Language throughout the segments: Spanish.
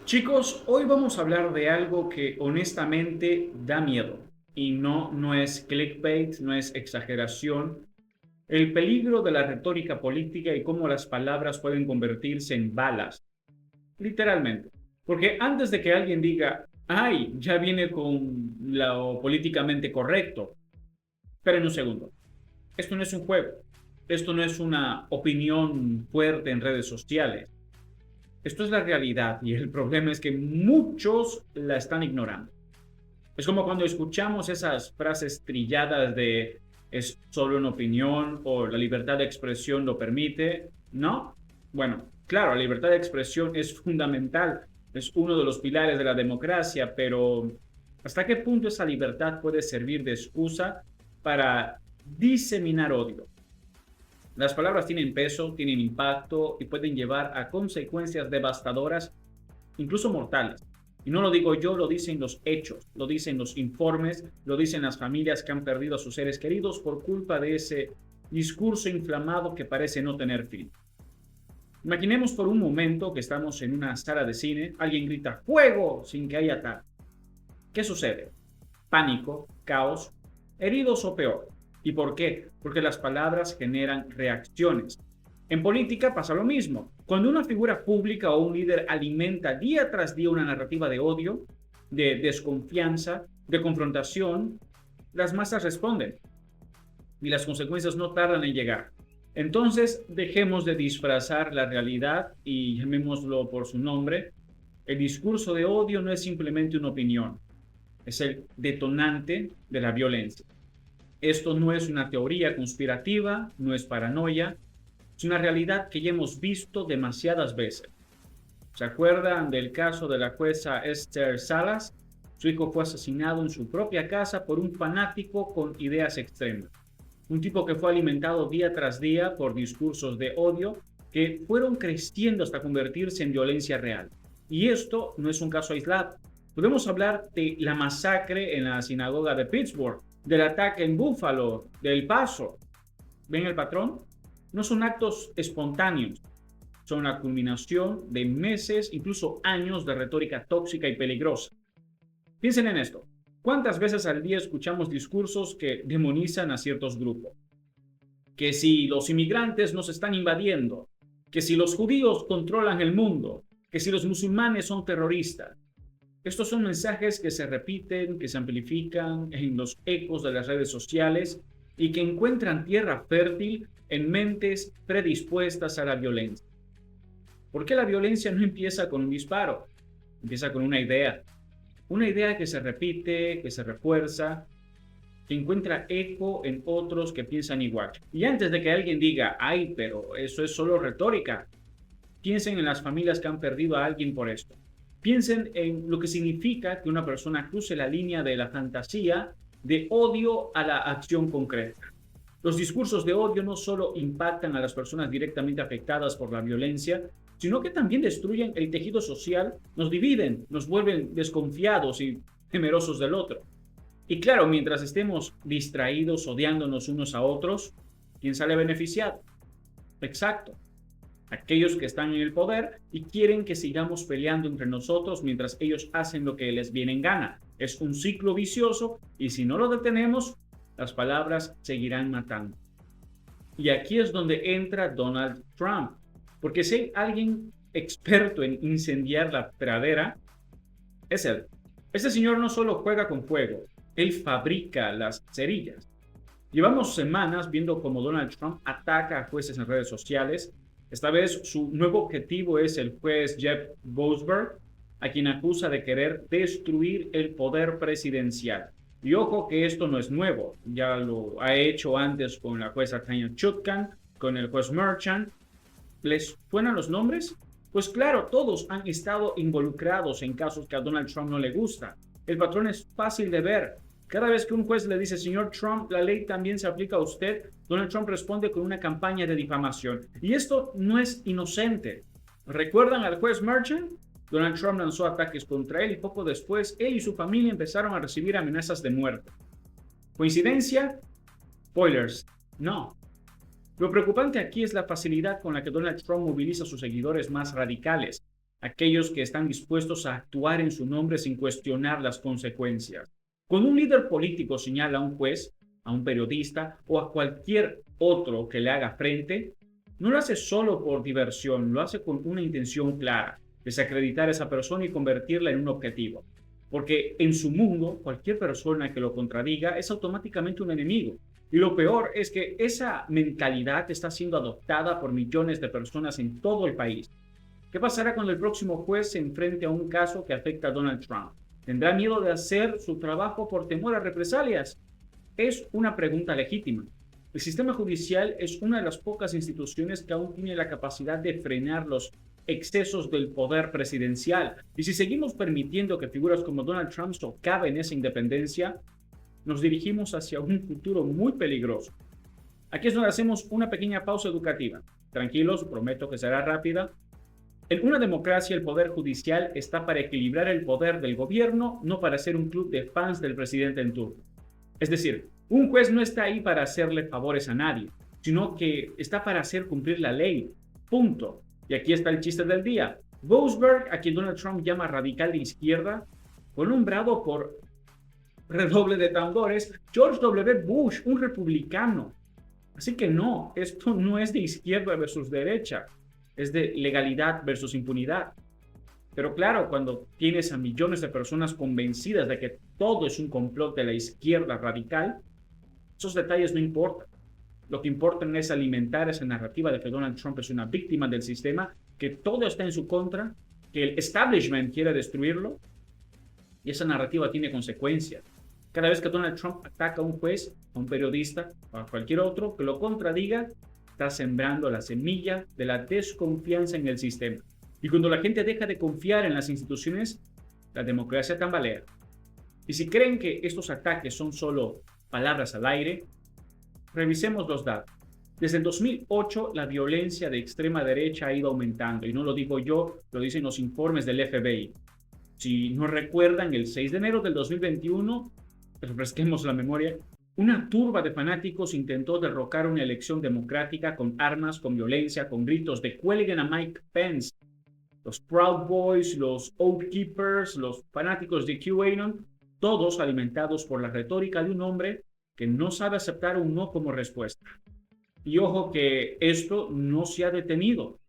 Chicos, hoy vamos a hablar de algo que honestamente da miedo. Y no es clickbait, no es exageración. El peligro de la retórica política y cómo las palabras pueden convertirse en balas, literalmente. Porque antes de que alguien diga, ay, ya viene con lo políticamente correcto, esperen un segundo. Esto no es un juego. Esto no es una opinión fuerte en redes sociales. Esto es la realidad y el problema es que muchos la están ignorando. Es como cuando escuchamos esas frases trilladas de es solo una opinión o la libertad de expresión lo permite, ¿no? Bueno, claro, la libertad de expresión es fundamental, es uno de los pilares de la democracia, pero ¿hasta qué punto esa libertad puede servir de excusa para diseminar odio? Las palabras tienen peso, tienen impacto y pueden llevar a consecuencias devastadoras, incluso mortales. Y no lo digo yo, lo dicen los hechos, lo dicen los informes, lo dicen las familias que han perdido a sus seres queridos por culpa de ese discurso inflamado que parece no tener fin. Imaginemos por un momento que estamos en una sala de cine, alguien grita ¡fuego! Sin que haya tal. ¿Qué sucede? Pánico, caos, heridos o peor. ¿Y por qué? Porque las palabras generan reacciones. En política pasa lo mismo. Cuando una figura pública o un líder alimenta día tras día una narrativa de odio, de desconfianza, de confrontación, las masas responden y las consecuencias no tardan en llegar. Entonces, dejemos de disfrazar la realidad y llamémoslo por su nombre. El discurso de odio no es simplemente una opinión, es el detonante de la violencia. Esto no es una teoría conspirativa, no es paranoia, es una realidad que ya hemos visto demasiadas veces. ¿Se acuerdan del caso de la jueza Esther Salas? Su hijo fue asesinado en su propia casa por un fanático con ideas extremas. Un tipo que fue alimentado día tras día por discursos de odio que fueron creciendo hasta convertirse en violencia real. Y esto no es un caso aislado. Podemos hablar de la masacre en la sinagoga de Pittsburgh, del ataque en Buffalo, del Paso. ¿Ven el patrón? No son actos espontáneos, son la culminación de meses, incluso años de retórica tóxica y peligrosa. Piensen en esto. ¿Cuántas veces al día escuchamos discursos que demonizan a ciertos grupos? Que si los inmigrantes nos están invadiendo, que si los judíos controlan el mundo, que si los musulmanes son terroristas. Estos son mensajes que se repiten, que se amplifican en los ecos de las redes sociales y que encuentran tierra fértil en mentes predispuestas a la violencia. ¿Por qué la violencia no empieza con un disparo? Empieza con una idea que se repite, que se refuerza, que encuentra eco en otros que piensan igual. Y antes de que alguien diga, ay, pero eso es solo retórica, piensen en las familias que han perdido a alguien por esto. Piensen en lo que significa que una persona cruce la línea de la fantasía de odio a la acción concreta. Los discursos de odio no solo impactan a las personas directamente afectadas por la violencia, sino que también destruyen el tejido social, nos dividen, nos vuelven desconfiados y temerosos del otro. Y claro, mientras estemos distraídos, odiándonos unos a otros, ¿quién sale beneficiado? Exacto, aquellos que están en el poder y quieren que sigamos peleando entre nosotros mientras ellos hacen lo que les viene en gana. Es un ciclo vicioso y si no lo detenemos, las palabras seguirán matando. Y aquí es donde entra Donald Trump, porque si hay alguien experto en incendiar la pradera, es él. Este señor no solo juega con fuego, él fabrica las cerillas. Llevamos semanas viendo cómo Donald Trump ataca a jueces en redes sociales. Esta vez su nuevo objetivo es el juez Jeff Boasberg, a quien acusa de querer destruir el poder presidencial. Y ojo que esto no es nuevo, ya lo ha hecho antes con la jueza Tanya Chutkan, con el juez Merchan. ¿Les suenan los nombres? Pues claro, todos han estado involucrados en casos que a Donald Trump no le gusta. El patrón es fácil de ver. Cada vez que un juez le dice, señor Trump, la ley también se aplica a usted, Donald Trump responde con una campaña de difamación. Y esto no es inocente. ¿Recuerdan al juez Merchant? Donald Trump lanzó ataques contra él y poco después él y su familia empezaron a recibir amenazas de muerte. ¿Coincidencia? Spoilers, no. Lo preocupante aquí es la facilidad con la que Donald Trump moviliza a sus seguidores más radicales. aquellos que están dispuestos a actuar en su nombre sin cuestionar las consecuencias. Cuando un líder político señala a un juez, a un periodista o a cualquier otro que le haga frente, no lo hace solo por diversión, lo hace con una intención clara: desacreditar a esa persona y convertirla en un objetivo. Porque en su mundo, cualquier persona que lo contradiga es automáticamente un enemigo. Y lo peor es que esa mentalidad está siendo adoptada por millones de personas en todo el país. ¿Qué pasará cuando el próximo juez se enfrente a un caso que afecta a Donald Trump? ¿Tendrá miedo de hacer su trabajo por temor a represalias? Es una pregunta legítima. El sistema judicial es una de las pocas instituciones que aún tiene la capacidad de frenar los excesos del poder presidencial. Y si seguimos permitiendo que figuras como Donald Trump socaven esa independencia, nos dirigimos hacia un futuro muy peligroso. Aquí es donde hacemos una pequeña pausa educativa. Tranquilos, prometo que será rápida. En una democracia, el poder judicial está para equilibrar el poder del gobierno, no para ser un club de fans del presidente en turno. Es decir, un juez no está ahí para hacerle favores a nadie, sino que está para hacer cumplir la ley. Punto. Y aquí está el chiste del día. Boasberg, a quien Donald Trump llama radical de izquierda, fue nombrado por, redoble de tambores, George W. Bush, un republicano. Así que no, esto no es de izquierda versus derecha, es de legalidad versus impunidad. Pero claro, cuando tienes a millones de personas convencidas de que todo es un complot de la izquierda radical, esos detalles no importan. Lo que importa es alimentar esa narrativa de que Donald Trump es una víctima del sistema, que todo está en su contra, que el establishment quiere destruirlo, y esa narrativa tiene consecuencias. Cada vez que Donald Trump ataca a un juez, a un periodista o a cualquier otro que lo contradiga, está sembrando la semilla de la desconfianza en el sistema. Y cuando la gente deja de confiar en las instituciones, la democracia tambalea. Y si creen que estos ataques son solo palabras al aire, revisemos los datos. Desde el 2008, la violencia de extrema derecha ha ido aumentando, y no lo digo yo, lo dicen los informes del FBI. Si no recuerdan, el 6 de enero del 2021, refresquemos la memoria, una turba de fanáticos intentó derrocar una elección democrática con armas, con violencia, con gritos de "cuelguen a Mike Pence". Los Proud Boys, los Oath Keepers, los fanáticos de QAnon, todos alimentados por la retórica de un hombre que no sabe aceptar un no como respuesta. Y ojo que esto no se ha detenido.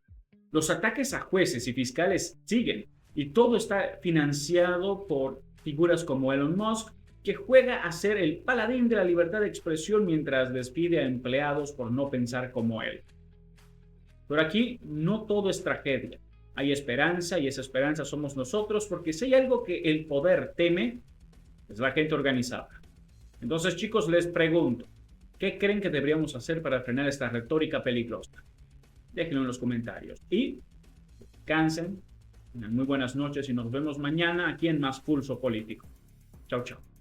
Los ataques a jueces y fiscales siguen, y todo está financiado por figuras como Elon Musk, que juega a ser el paladín de la libertad de expresión mientras despide a empleados por no pensar como él. Pero aquí no todo es tragedia. Hay esperanza, y esa esperanza somos nosotros, porque si hay algo que el poder teme, es la gente organizada. Entonces, chicos, les pregunto, ¿qué creen que deberíamos hacer para frenar esta retórica peligrosa? Déjenlo en los comentarios. Y descansen, tengan muy buenas noches y nos vemos mañana aquí en Más Pulso Político. Chao, chao.